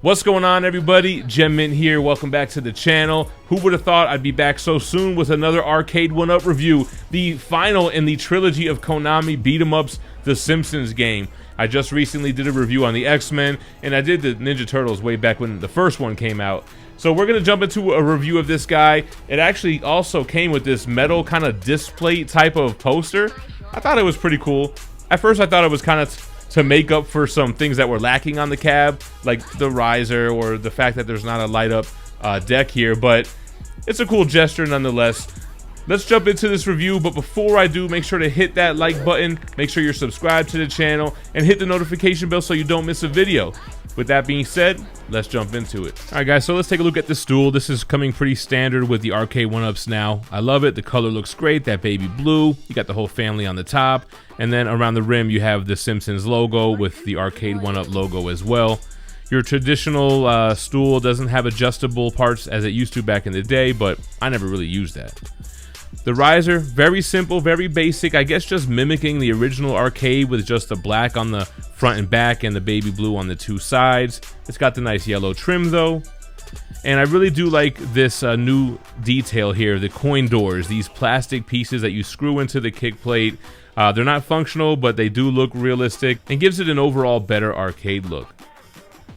What's going on, everybody? GemMint here. Welcome back to the channel. Who would have thought I'd be back so soon with another Arcade1Up review, the final in the trilogy of Konami beat-em-ups, the Simpsons game. I just recently did a review on the X-Men, and I did the Ninja Turtles way back when the first one came out. So we're going to jump into a review of this guy. It actually also came with this metal kind of disc plate type of poster. I thought it was pretty cool. At first I thought it was kind of to make up for some things that were lacking on the cab, like the riser or the fact that there's not a light up deck here, but it's a cool gesture nonetheless. Let's jump into this review, but before I do, make sure to hit that like button, make sure you're subscribed to the channel, and hit the notification bell so you don't miss a video. With that being said, let's jump into it. Alright guys, so let's take a look at the stool. This is coming pretty standard with the Arcade1Ups now. I love it. The color looks great, that baby blue. You got the whole family on the top, and then around the rim you have the Simpsons logo with the Arcade1Up logo as well. Your traditional stool doesn't have adjustable parts as it used to back in the day, but I never really used that. The riser, very simple, very basic, I guess just mimicking the original arcade with just the black on the front and back and the baby blue on the two sides. It's got the nice yellow trim though. And I really do like this new detail here, the coin doors, these plastic pieces that you screw into the kick plate. They're not functional, but they do look realistic and gives it an overall better arcade look.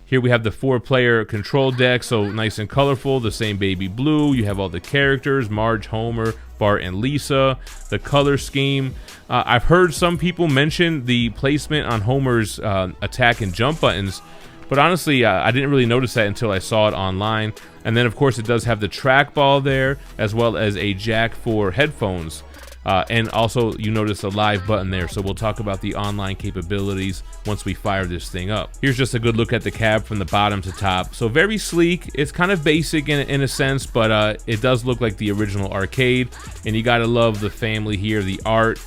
Here we have the 4-player control deck, so nice and colorful, the same baby blue. You have all the characters, Marge, Homer, Bart, and Lisa. The color scheme. I've heard some people mention the placement on Homer's attack and jump buttons, but honestly, I didn't really notice that until I saw it online. And then, of course, it does have the trackball there, as well as a jack for headphones. And also, you notice a live button there, so we'll talk about the online capabilities once we fire this thing up. Here's just a good look at the cab from the bottom to top. So very sleek. It's kind of basic in a sense, but it does look like the original arcade, and you gotta love the family here. The art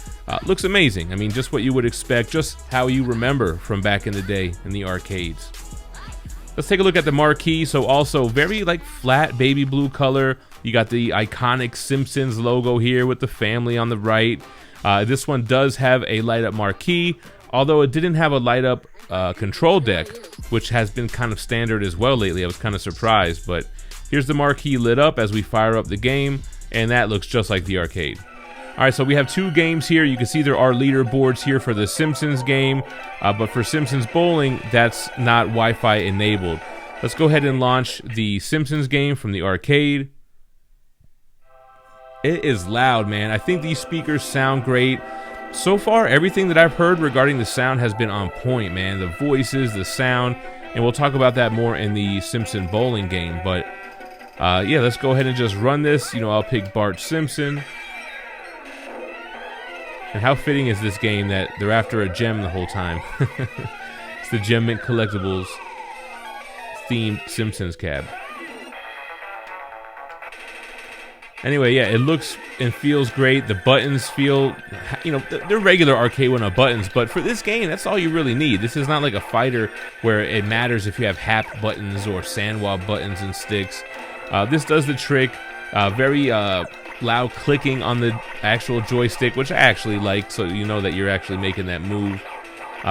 looks amazing. I mean, just what you would expect, just how you remember from back in the day in the arcades. Let's take a look at the marquee. So also very like flat baby blue color. You got the iconic Simpsons logo here with the family on the right. This one does have a light up marquee, although it didn't have a light up control deck, which has been kind of standard as well lately. I was kind of surprised, but here's the marquee lit up as we fire up the game, and that looks just like the arcade. Alright, so we have two games here. You can see there are leaderboards here for the Simpsons game, but for Simpsons Bowling, that's not Wi-Fi enabled. Let's go ahead and launch the Simpsons game from the arcade. It is loud, man. I think these speakers sound great. So far, everything that I've heard regarding the sound has been on point, man. The voices, the sound, and we'll talk about that more in the Simpson Bowling game. But yeah, let's go ahead and just run this. You know, I'll pick Bart Simpson. And how fitting is this game that they're after a gem the whole time? It's the Mint Collectibles themed Simpsons cab. Anyway, yeah, it looks and feels great. The buttons feel, you know, they're regular Arcade1Up buttons, but for this game, that's all you really need. This is not like a fighter where it matters if you have hap buttons or sandwab buttons and sticks. This does the trick. Very loud clicking on the actual joystick, which I actually like, so you know that you're actually making that move.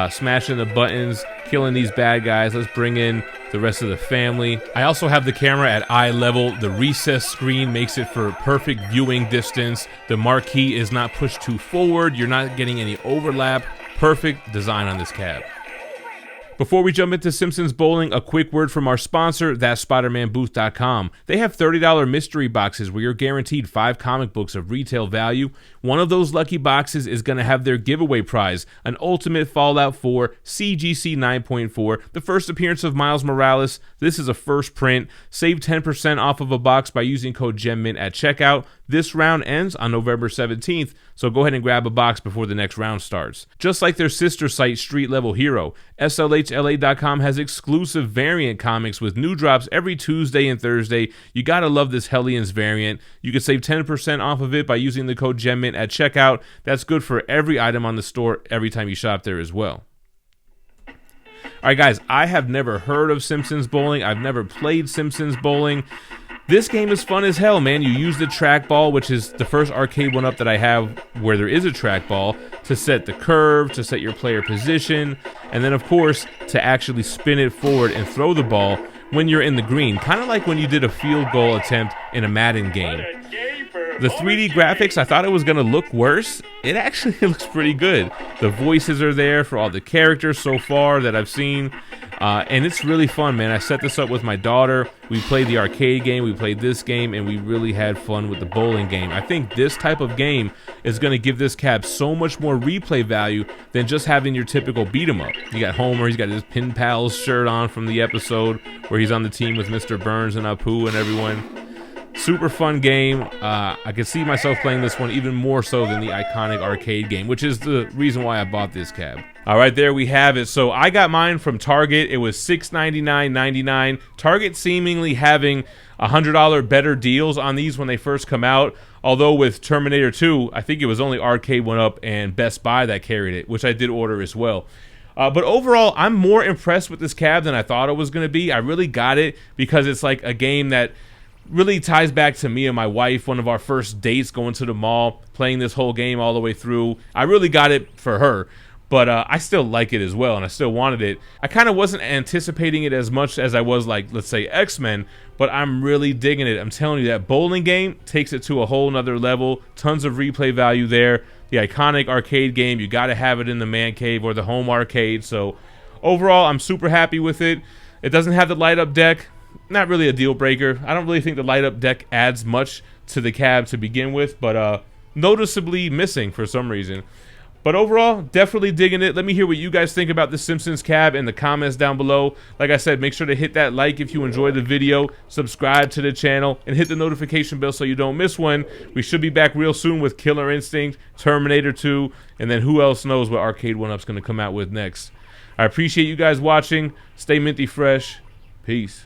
Smashing the buttons, killing these bad guys. Let's bring in the rest of the family. I also have the camera at eye level. The recess screen makes it for perfect viewing distance. The marquee is not pushed too forward. You're not getting any overlap. Perfect design on this cab. Before we jump into Simpsons Bowling, a quick word from our sponsor, THATSPIDERMANBOOTH.com. They have $30 mystery boxes where you're guaranteed 5 comic books of retail value. One of those lucky boxes is going to have their giveaway prize, an Ultimate Fallout 4 CGC 9.4, the first appearance of Miles Morales. This is a first print. Save 10% off of a box by using code GEMMINT at checkout. This round ends on November 17th, so go ahead and grab a box before the next round starts. Just like their sister site, Street Level Hero, SLHLA.com has exclusive variant comics with new drops every Tuesday and Thursday. You gotta love this Hellions variant. You can save 10% off of it by using the code GEMMINT at checkout. That's good for every item on the store every time you shop there as well. Alright guys, I have never heard of Simpsons Bowling. I've never played Simpsons Bowling. This game is fun as hell, man. You use the trackball, which is the first Arcade1Up that I have where there is a trackball, to set the curve, to set your player position, and then of course to actually spin it forward and throw the ball when you're in the green, kind of like when you did a field goal attempt in a Madden game. The 3D graphics, I thought it was going to look worse. It actually looks pretty good. The voices are there for all the characters so far that I've seen. And it's really fun, man. I set this up with my daughter. We played the arcade game, we played this game, and we really had fun with the bowling game. I think this type of game is going to give this cab so much more replay value than just having your typical beat 'em up. You got Homer, he's got his Pin Pals shirt on from the episode where he's on the team with Mr. Burns and Apu and everyone. Super fun game. I could see myself playing this one even more so than the iconic arcade game, which is the reason why I bought this cab. All right, there we have it. So I got mine from Target. It was $699.99. Target seemingly having $100 better deals on these when they first come out. Although with Terminator 2, I think it was only Arcade1Up and Best Buy that carried it, which I did order as well. But overall, I'm more impressed with this cab than I thought it was going to be. I really got it because it's like a game that really ties back to me and my wife, one of our first dates going to the mall, playing this whole game all the way through. I really got it for her, but I still like it as well, and I still wanted it. I kind of wasn't anticipating it as much as I was, like, let's say, X-Men, but I'm really digging it. I'm telling you, that bowling game takes it to a whole nother level. Tons of replay value there. The iconic arcade game, you got to have it in the man cave or the home arcade. So overall, I'm super happy with it. It doesn't have the light-up deck. Not really a deal breaker. I don't really think the light up deck adds much to the cab to begin with, but noticeably missing for some reason. But overall, definitely digging it. Let me hear what you guys think about the Simpsons cab in the comments down below. Like I said, make sure to hit that like if you enjoyed the video, subscribe to the channel, and hit the notification bell so you don't miss one. We should be back real soon with Killer Instinct, Terminator 2, and then who else knows what Arcade1Up's going to come out with next. I appreciate you guys watching. Stay minty fresh. Peace.